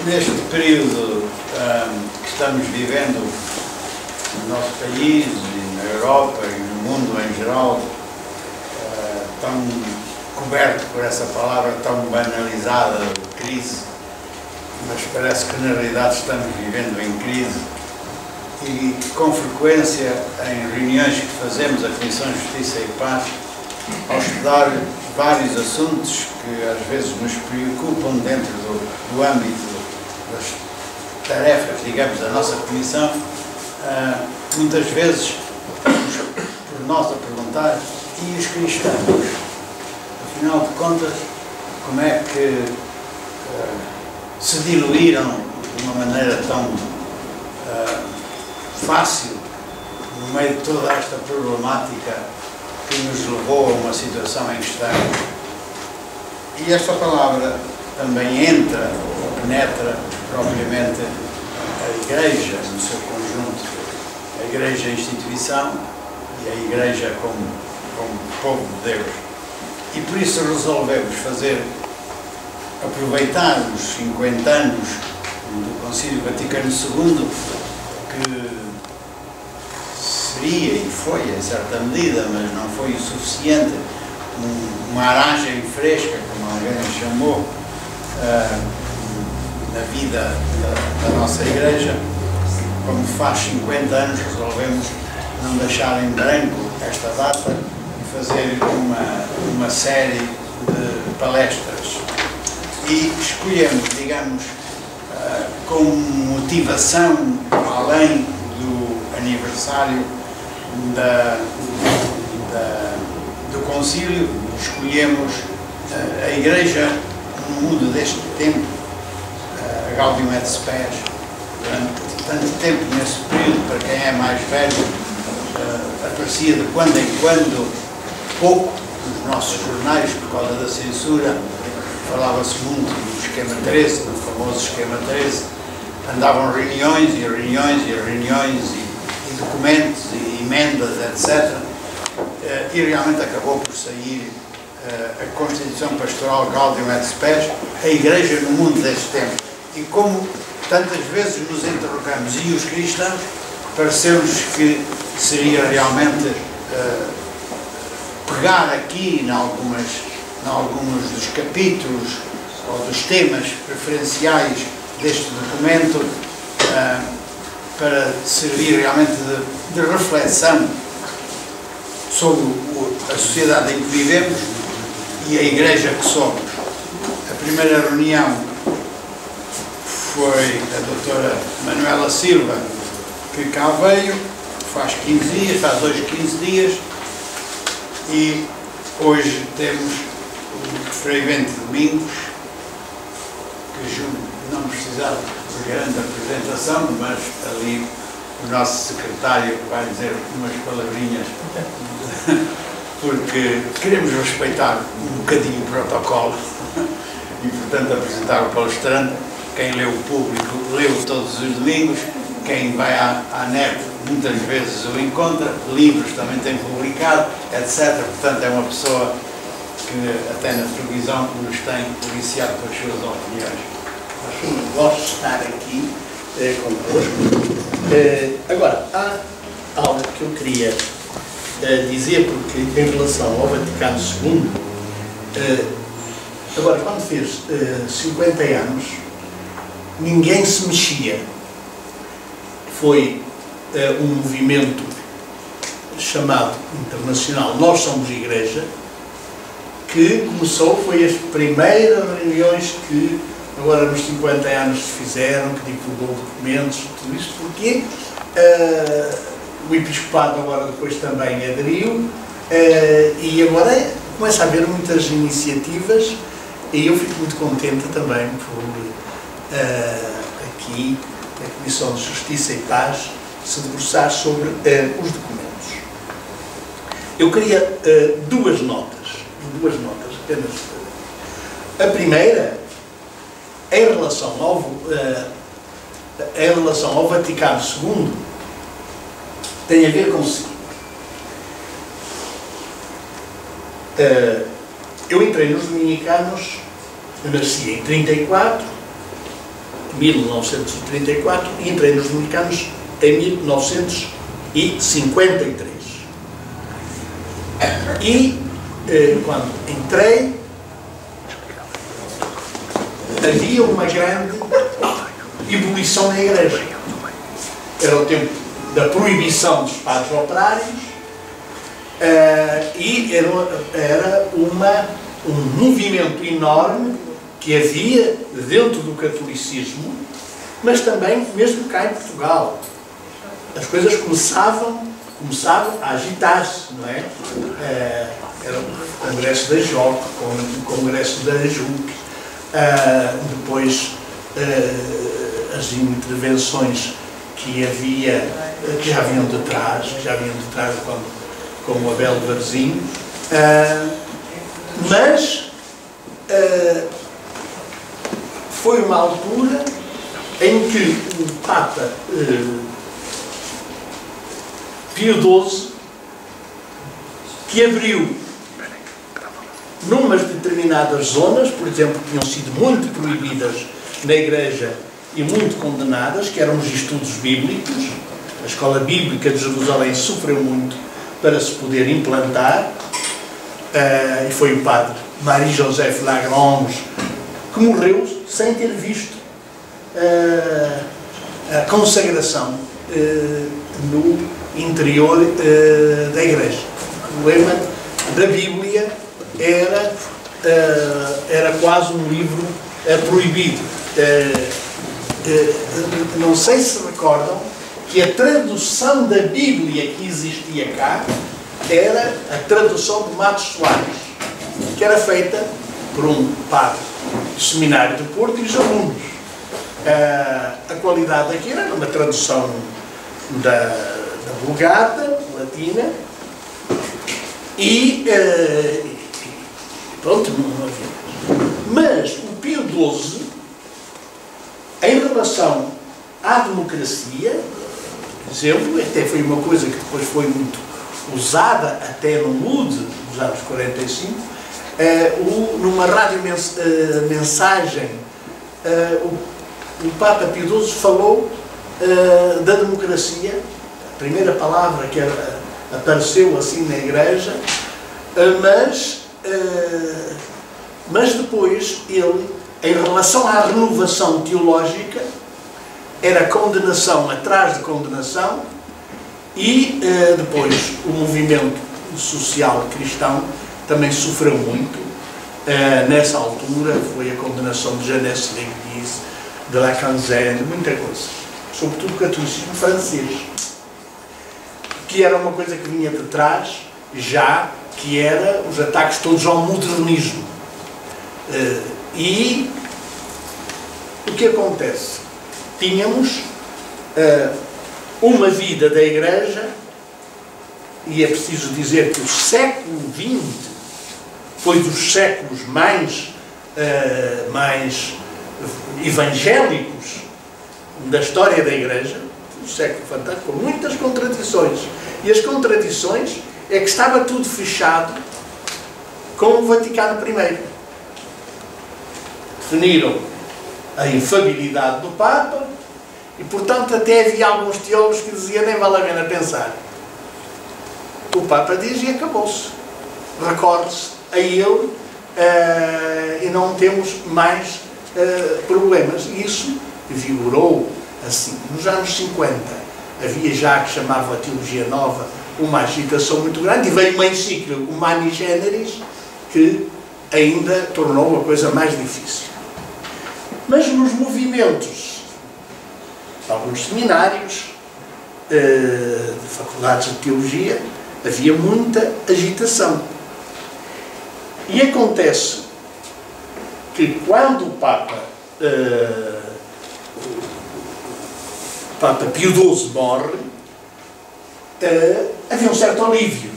Neste período que estamos vivendo no nosso país, e na Europa e no mundo em geral, tão coberto por essa palavra tão banalizada, crise, mas parece que na realidade estamos vivendo em crise e com frequência em reuniões que fazemos a Comissão de Justiça e Paz, ao estudar vários assuntos que às vezes nos preocupam dentro do âmbito das tarefas, digamos, da nossa Comissão, muitas vezes por nós a perguntar: e os cristãos? Afinal de contas, como é que se diluíram de uma maneira tão fácil no meio de toda esta problemática que nos levou a uma situação em que estamos? E esta palavra também entra, ou penetra propriamente a Igreja no seu conjunto, a Igreja instituição e a Igreja como povo de Deus. E por isso resolvemos aproveitar os 50 anos do Concílio Vaticano II, que seria e foi em certa medida, mas não foi o suficiente, uma aragem fresca, como alguém chamou, na vida da nossa Igreja. Como faz 50 anos, resolvemos não deixar em branco esta data e fazer uma série de palestras. E escolhemos, digamos, como motivação, além do aniversário do Concílio, escolhemos a Igreja no mundo deste tempo, a Gaudium et Spes. Durante tanto tempo, nesse período, para quem é mais velho, aparecia de quando em quando, pouco, nos nossos jornais, por causa da censura, falava-se muito do esquema 13, do famoso esquema 13, andavam reuniões e reuniões e reuniões e documentos e emendas, etc. E realmente acabou por sair a Constituição Pastoral Gaudium et Spes, a Igreja no mundo deste tempo. E como tantas vezes nos interrogamos, e os cristãos, pareceu-nos que seria realmente pegar aqui em alguns dos capítulos ou dos temas preferenciais deste documento para servir realmente de reflexão sobre a sociedade em que vivemos e a Igreja que somos. A primeira reunião foi a doutora Manuela Silva, que cá veio, faz 15 dias, faz hoje 15 dias, e hoje temos o Frei Bento Domingos, que julgo não precisar de grande apresentação, mas ali o nosso secretário vai dizer umas palavrinhas, porque queremos respeitar um bocadinho o protocolo e, portanto, apresentar o palestrante. Quem lê o público, leu todos os domingos, quem vai à net muitas vezes o encontra, livros também tem publicado, etc. Portanto, é uma pessoa que até na televisão nos tem policiado com as suas opiniões. Gosto de estar aqui convosco. Agora, há algo que eu queria dizer, porque em relação ao Vaticano II, agora, quando fez 50 anos, ninguém se mexia. Foi um movimento chamado internacional Nós Somos Igreja, que começou, foi as primeiras reuniões que agora nos 50 anos se fizeram, que divulgou documentos, tudo isto, porque o Episcopado agora depois também aderiu, e agora começa a haver muitas iniciativas, e eu fico muito contente também por aqui a Comissão de Justiça e Paz se debruçar sobre os documentos. Eu queria duas notas apenas. A primeira, em relação ao Vaticano II, tem a ver com o seguinte. Eu entrei nos dominicanos, eu nasci em 34, 1934 e entrei nos dominicanos em 1953. E quando entrei, havia uma grande ebulição na igreja. Era o tempo da proibição dos padres operários e era um movimento enorme que havia dentro do catolicismo, mas também mesmo cá em Portugal. As coisas começavam a agitar-se, não é? Era o Congresso da JOC, o Congresso da AJUC, depois as intervenções que já vinham de trás com o Abel Varzinho, mas foi uma altura em que o Papa Pio XII, que abriu numas determinadas zonas, por exemplo, que tinham sido muito proibidas na Igreja e muito condenadas, que eram os estudos bíblicos. A Escola Bíblica de Jerusalém sofreu muito para se poder implantar, e foi o padre Marie-Joseph Lagrange que morreu sem ter visto a consagração no interior da Igreja. O lema da Bíblia era quase um livro proibido. Não sei se recordam que a tradução da Bíblia que existia cá era a tradução de Matos Soares, que era feita por um padre do Seminário de Porto e os alunos. A qualidade daquilo era uma tradução da Vulgata, latina, e pronto, não havia. Mas o Pio XII, em relação à democracia, por exemplo, até foi uma coisa que depois foi muito usada até no MUD dos anos 45, numa radiomensagem, o Papa Pio XII falou da democracia, a primeira palavra que apareceu assim na Igreja, mas depois ele, em relação à renovação teológica, era condenação atrás de condenação, e depois o movimento social cristão também sofreu muito. Nessa altura foi a condenação de Jeunesse l'Église, de Lacanzene, muita coisa, sobretudo o catolicismo francês, que era uma coisa que vinha de trás, já que era os ataques todos ao modernismo. E o que acontece? Tínhamos uma vida da Igreja, e é preciso dizer que o século XX foi dos séculos mais evangélicos da história da Igreja, um século fantástico, com muitas contradições. E as contradições é que estava tudo fechado com o Vaticano I. Definiram a infalibilidade do Papa e, portanto, até havia alguns teólogos que diziam nem vale a pena pensar. O Papa diz e acabou-se. Recorde-se a ele e não temos mais problemas. Isso vigorou assim. Nos anos 50 havia já, que chamava a Teologia Nova, uma agitação muito grande, e veio uma encíclica, o Mani Generis, que ainda tornou a coisa mais difícil. Mas nos movimentos, alguns seminários, de faculdades de teologia, havia muita agitação. E acontece que quando o Papa Pio XII morre, havia um certo alívio.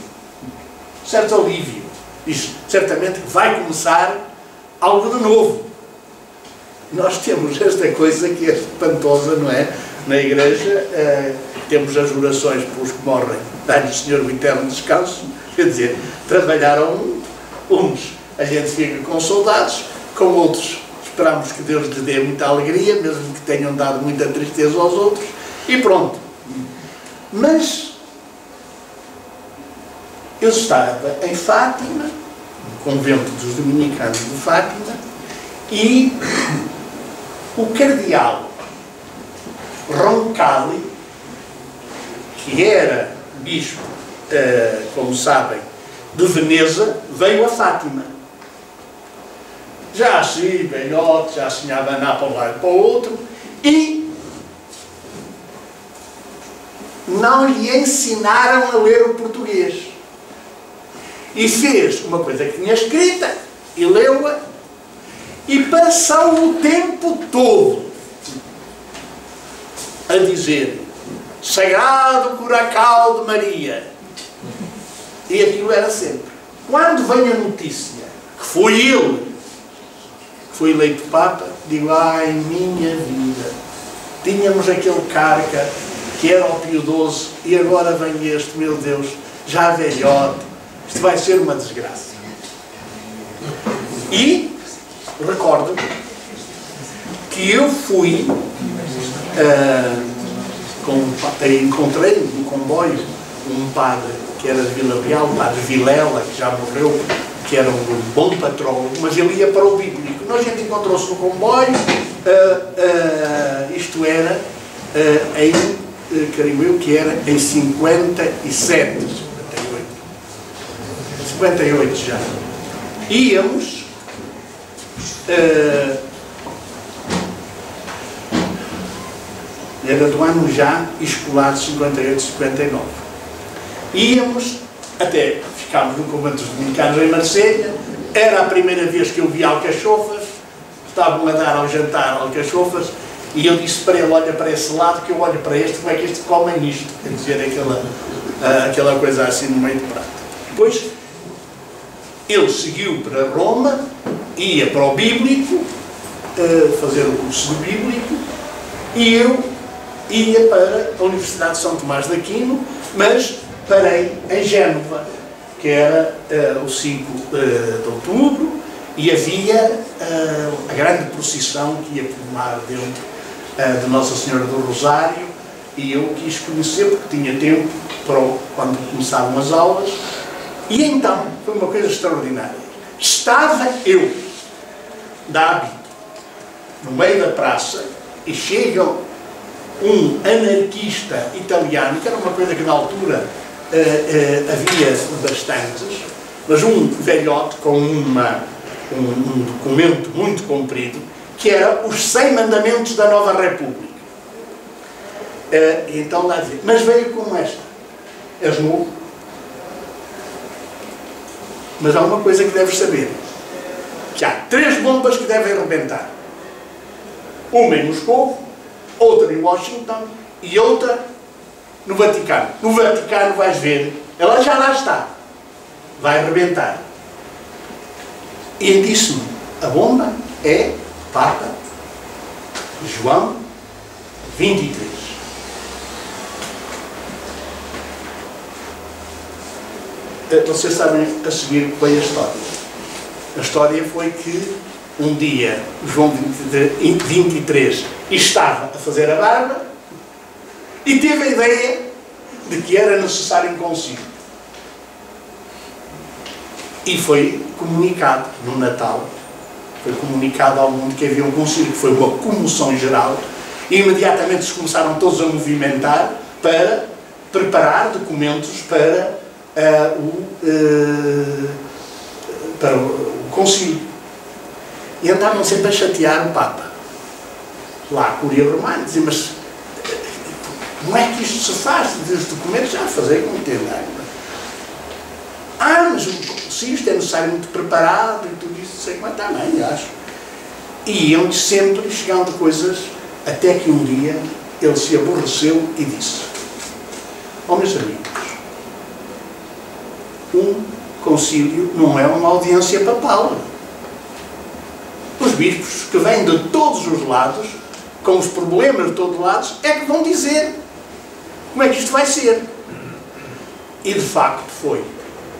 Diz, certamente que vai começar algo de novo. Nós temos esta coisa que é espantosa, não é? Na Igreja, temos as orações pelos que morrem, dá-lhe o Senhor o eterno descanso, quer dizer, trabalharam uns, a gente fica com saudades, com outros esperamos que Deus lhes dê muita alegria, mesmo que tenham dado muita tristeza aos outros, e pronto. Mas eu estava em Fátima, no convento dos dominicanos de Fátima, e o cardeal Roncalli, que era bispo, como sabem, de Veneza, veio a Fátima. Já assim, velhote, já assim a abanar para um lado e para o outro, e não lhe ensinaram a ler o português. E fez uma coisa que tinha escrita, e leu-a, e passou o tempo todo a dizer: Sagrado Coracal de Maria. E aquilo era sempre. Quando vem a notícia que foi ele que foi eleito Papa, digo: ai, minha vida, tínhamos aquele carca que era o Pio XII e agora vem este, meu Deus, já velhote, isto vai ser uma desgraça. E recordo que eu fui encontrei no comboio um padre que era de Vila Real, o padre Vilela, que já morreu, que era um bom patrólogo, mas ele ia para o bíblico. Nós, a gente encontrou-se no comboio, isto era creio eu que era em 57, 58 já. Íamos era do ano já escolar de 58, 59. Íamos, até ficámos no convento dos dominicanos em Marselha, era a primeira vez que eu vi alcachofas, estavam a dar ao jantar alcachofas, e eu disse para ele: olha para esse lado que eu olho para este, como é que este comem isto? Quer dizer, aquela coisa assim no meio do prato. Depois, ele seguiu para Roma, ia para o bíblico, fazer o curso de bíblico, e eu ia para a Universidade de São Tomás de Aquino, mas parei em Génova, que era o 5 de outubro, e havia a grande procissão que ia por mar dentro de Nossa Senhora do Rosário, e eu quis conhecer porque tinha tempo para quando começavam as aulas, e então foi uma coisa extraordinária. Estava eu, de hábito, no meio da praça, e chega um anarquista italiano, que era uma coisa que na altura havia bastantes, mas um velhote com um documento muito comprido, que era os 100 mandamentos da Nova República. E então lá dizia: mas veio com esta, és novo, mas há uma coisa que deves saber, que há 3 bombas que devem arrebentar, uma em Moscou, outra em Washington e outra no Vaticano. No Vaticano vais ver, ela já lá está, vai arrebentar. E ele disse-me: a bomba é Papa João 23. Vocês sabem a seguir qual é a história. A história foi que um dia João 23 estava a fazer a barba e teve a ideia de que era necessário um concílio. E foi comunicado no Natal, foi comunicado ao mundo que havia um concílio, que foi uma comoção geral, e imediatamente se começaram todos a movimentar para preparar documentos para o concílio. E andavam sempre a chatear o Papa. Lá a Curia Romana dizia: mas como é que isto se faz? Os documentos já fazer com tempo. Mas o concílio isto é necessário muito preparado e tudo isso, sei como também, acho. E iam sempre chegando coisas, até que um dia ele se aborreceu e disse: ó meus amigos, um concílio não é uma audiência papal. Os bispos que vêm de todos os lados, com os problemas de todos os lados, é que vão dizer como é que isto vai ser. E de facto foi.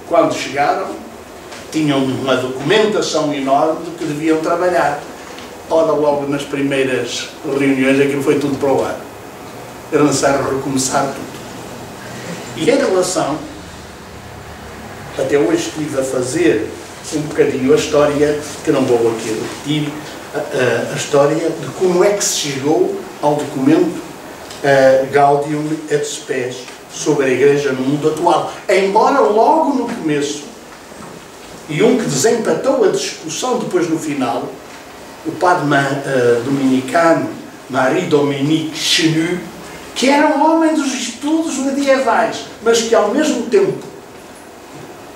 Quando chegaram, tinham uma documentação enorme do que deviam trabalhar. ora logo nas primeiras reuniões aquilo foi tudo para o ar. Era necessário recomeçar tudo. E em relação, até hoje estive a fazer um bocadinho a história, que não vou aqui repetir, a história de como é que se chegou ao documento Gaudium et Spes sobre a Igreja no mundo atual. Embora logo no começo, e um que desempatou a discussão depois no final, o padre dominicano Marie-Dominique Chenu, que era um homem dos estudos medievais, mas que ao mesmo tempo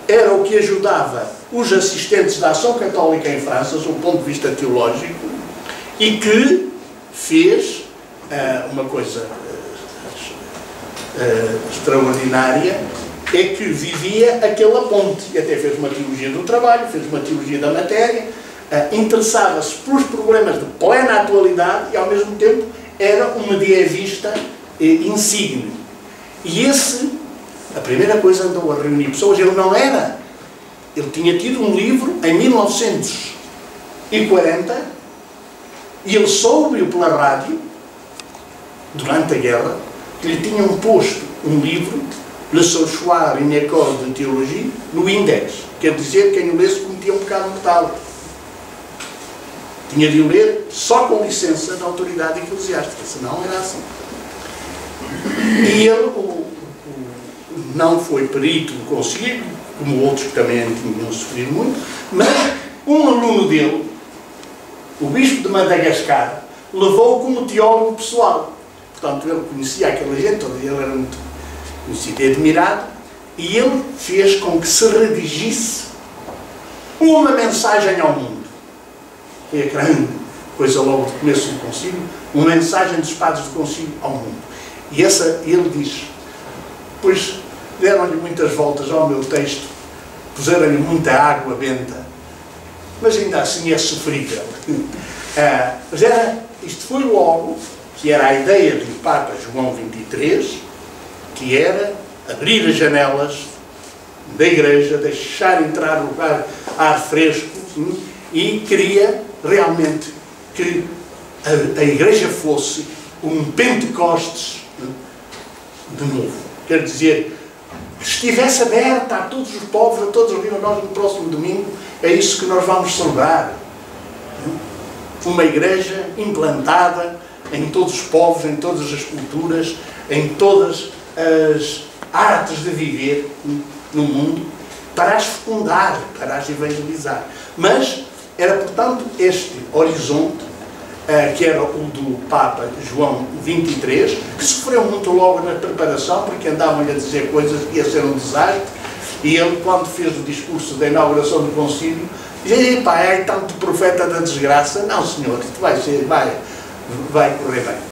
era o que ajudava os assistentes da Ação Católica em França, sob o ponto de vista teológico, e que fez uma coisa extraordinária, é que vivia aquela ponte, e até fez uma teologia do trabalho, fez uma teologia da matéria, interessava-se pelos problemas de plena atualidade e ao mesmo tempo era um medievista insigne. E a primeira coisa andou a reunir pessoas, ele tinha tido um livro em 1940 e ele soube-o pela rádio, durante a guerra, que lhe tinham posto um livro, Le Souchoir une école de théologie, no Index. Quer dizer, quem o lesse cometia um pecado mortal. Tinha de o ler só com licença da autoridade eclesiástica, senão era assim. E ele não foi perito do concílio, como outros que também tinham sofrido muito, mas um aluno dele, o bispo de Madagascar, levou-o como teólogo pessoal. Portanto, ele conhecia aquela gente, ele era muito conhecido e admirado, e ele fez com que se redigisse uma mensagem ao mundo. Foi a grande coisa logo do começo do concílio, uma mensagem dos padres do concílio ao mundo. E ele diz, pois deram-lhe muitas voltas ao meu texto, puseram-lhe muita água benta, mas ainda assim é sofrível. Mas isto foi logo que era a ideia do Papa João XXIII, que era abrir as janelas da Igreja, deixar entrar o ar fresco, e queria realmente que a Igreja fosse um Pentecostes de novo. Quer dizer, que estivesse aberta a todos os povos, a todos os nós no próximo domingo, é isso que nós vamos celebrar. Uma Igreja implantada em todos os povos, em todas as culturas, em todas as artes de viver no mundo, para as fecundar, para as evangelizar. Mas era, portanto, este horizonte, que era o do Papa João XXIII, que sofreu muito logo na preparação, porque andavam-lhe a dizer coisas que ia ser um desastre, e ele, quando fez o discurso da inauguração do concílio, dizia, pá, é tanto profeta da desgraça. Não, senhor, isto vai correr bem.